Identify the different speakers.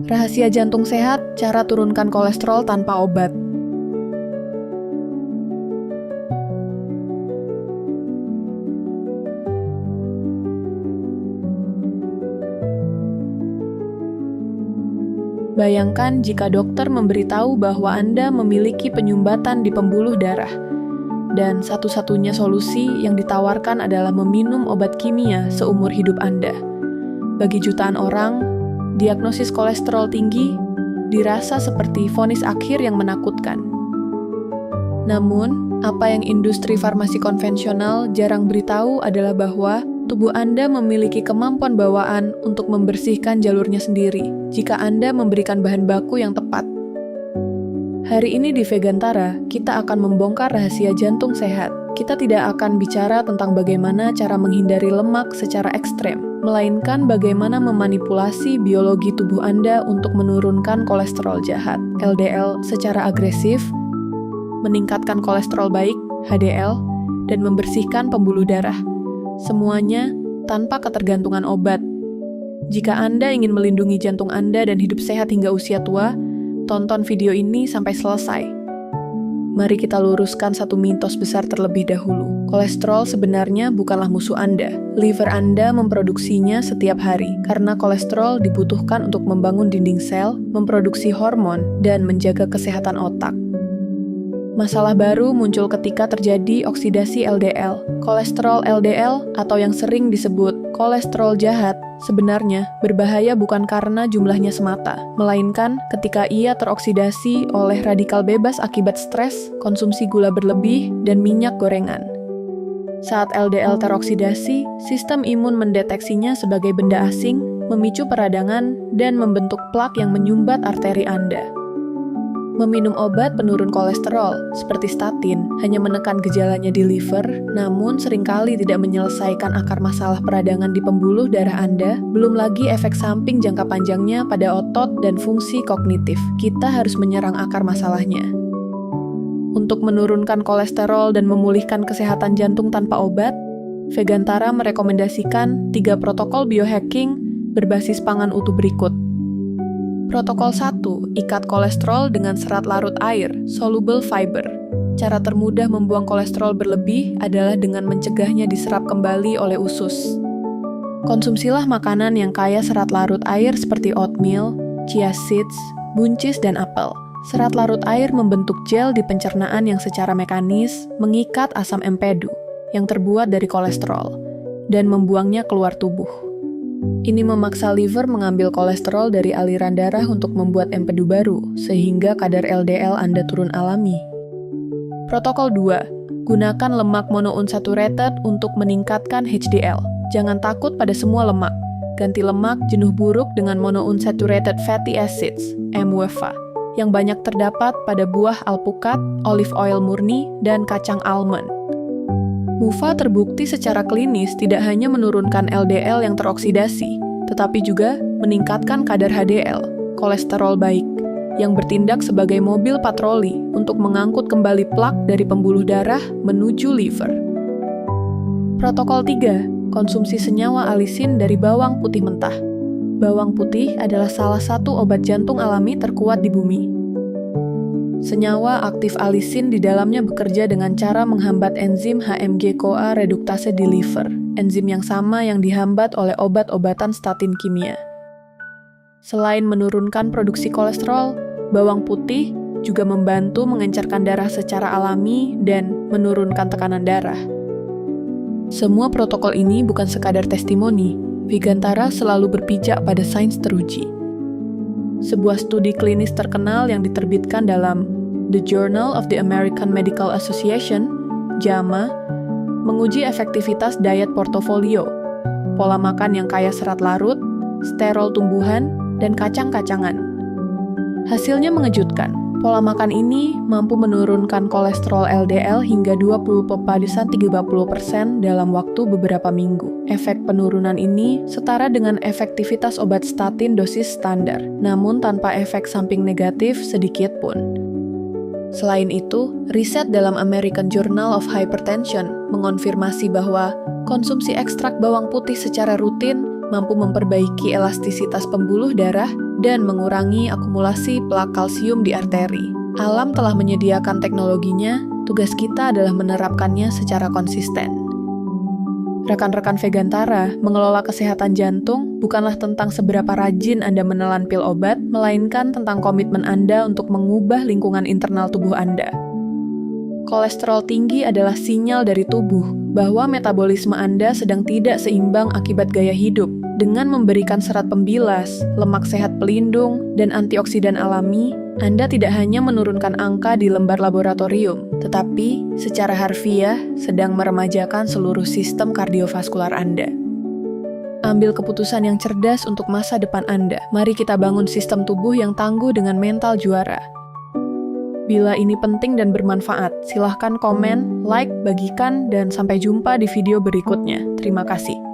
Speaker 1: Rahasia jantung sehat, cara turunkan kolesterol tanpa obat. Bayangkan jika dokter memberitahu bahwa Anda memiliki penyumbatan di pembuluh darah, dan satu-satunya solusi yang ditawarkan adalah meminum obat kimia seumur hidup Anda. Bagi jutaan orang, diagnosis kolesterol tinggi dirasa seperti vonis akhir yang menakutkan. Namun, apa yang industri farmasi konvensional jarang beritahu adalah bahwa tubuh Anda memiliki kemampuan bawaan untuk membersihkan jalurnya sendiri jika Anda memberikan bahan baku yang tepat. Hari ini di Vegantara, kita akan membongkar rahasia jantung sehat. Kita tidak akan bicara tentang bagaimana cara menghindari lemak secara ekstrem, melainkan bagaimana memanipulasi biologi tubuh Anda untuk menurunkan kolesterol jahat, LDL, secara agresif, meningkatkan kolesterol baik, HDL, dan membersihkan pembuluh darah. Semuanya tanpa ketergantungan obat. Jika Anda ingin melindungi jantung Anda dan hidup sehat hingga usia tua, tonton video ini sampai selesai. Mari kita luruskan satu mitos besar terlebih dahulu. Kolesterol sebenarnya bukanlah musuh Anda. Liver Anda memproduksinya setiap hari, karena kolesterol dibutuhkan untuk membangun dinding sel, memproduksi hormon, dan menjaga kesehatan otak. Masalah baru muncul ketika terjadi oksidasi LDL. Kolesterol LDL, atau yang sering disebut kolesterol jahat, sebenarnya berbahaya bukan karena jumlahnya semata, melainkan ketika ia teroksidasi oleh radikal bebas akibat stres, konsumsi gula berlebih, dan minyak gorengan. Saat LDL teroksidasi, sistem imun mendeteksinya sebagai benda asing, memicu peradangan, dan membentuk plak yang menyumbat arteri Anda. Meminum obat penurun kolesterol, seperti statin, hanya menekan gejalanya di liver, namun seringkali tidak menyelesaikan akar masalah peradangan di pembuluh darah Anda, belum lagi efek samping jangka panjangnya pada otot dan fungsi kognitif. Kita harus menyerang akar masalahnya. Untuk menurunkan kolesterol dan memulihkan kesehatan jantung tanpa obat, Vegantara merekomendasikan 3 protokol biohacking berbasis pangan utuh berikut. Protokol 1, ikat kolesterol dengan serat larut air, soluble fiber. Cara termudah membuang kolesterol berlebih adalah dengan mencegahnya diserap kembali oleh usus. Konsumsilah makanan yang kaya serat larut air seperti oatmeal, chia seeds, buncis, dan apel. Serat larut air membentuk gel di pencernaan yang secara mekanis mengikat asam empedu, yang terbuat dari kolesterol, dan membuangnya keluar tubuh. Ini memaksa liver mengambil kolesterol dari aliran darah untuk membuat empedu baru, sehingga kadar LDL Anda turun alami. Protokol 2. Gunakan lemak monounsaturated untuk meningkatkan HDL. Jangan takut pada semua lemak. Ganti lemak jenuh buruk dengan monounsaturated fatty acids, MUFA, yang banyak terdapat pada buah alpukat, olive oil murni, dan kacang almond. MUFA terbukti secara klinis tidak hanya menurunkan LDL yang teroksidasi, tetapi juga meningkatkan kadar HDL, kolesterol baik, yang bertindak sebagai mobil patroli untuk mengangkut kembali plak dari pembuluh darah menuju liver. Protokol 3. Konsumsi senyawa alisin dari bawang putih mentah. Bawang putih adalah salah satu obat jantung alami terkuat di bumi. Senyawa aktif alisin di dalamnya bekerja dengan cara menghambat enzim HMG-CoA reduktase di liver, enzim yang sama yang dihambat oleh obat-obatan statin kimia. Selain menurunkan produksi kolesterol, bawang putih juga membantu mengencerkan darah secara alami dan menurunkan tekanan darah. Semua protokol ini bukan sekadar testimoni. Vegantara selalu berpijak pada sains teruji. Sebuah studi klinis terkenal yang diterbitkan dalam The Journal of the American Medical Association, JAMA, menguji efektivitas diet portofolio, pola makan yang kaya serat larut, sterol tumbuhan, dan kacang-kacangan. Hasilnya mengejutkan. Pola makan ini mampu menurunkan kolesterol LDL hingga 20-30% dalam waktu beberapa minggu. Efek penurunan ini setara dengan efektivitas obat statin dosis standar, namun tanpa efek samping negatif sedikit pun. Selain itu, riset dalam American Journal of Hypertension mengonfirmasi bahwa konsumsi ekstrak bawang putih secara rutin mampu memperbaiki elastisitas pembuluh darah dan mengurangi akumulasi plak kalsium di arteri. Alam telah menyediakan teknologinya, tugas kita adalah menerapkannya secara konsisten. Rekan-rekan Vegantara, mengelola kesehatan jantung bukanlah tentang seberapa rajin Anda menelan pil obat, melainkan tentang komitmen Anda untuk mengubah lingkungan internal tubuh Anda. Kolesterol tinggi adalah sinyal dari tubuh bahwa metabolisme Anda sedang tidak seimbang akibat gaya hidup. Dengan memberikan serat pembilas, lemak sehat pelindung, dan antioksidan alami, Anda tidak hanya menurunkan angka di lembar laboratorium, tetapi secara harfiah sedang meremajakan seluruh sistem kardiovaskular Anda. Ambil keputusan yang cerdas untuk masa depan Anda. Mari kita bangun sistem tubuh yang tangguh dengan mental juara. Bila ini penting dan bermanfaat, silahkan komen, like, bagikan, dan sampai jumpa di video berikutnya. Terima kasih.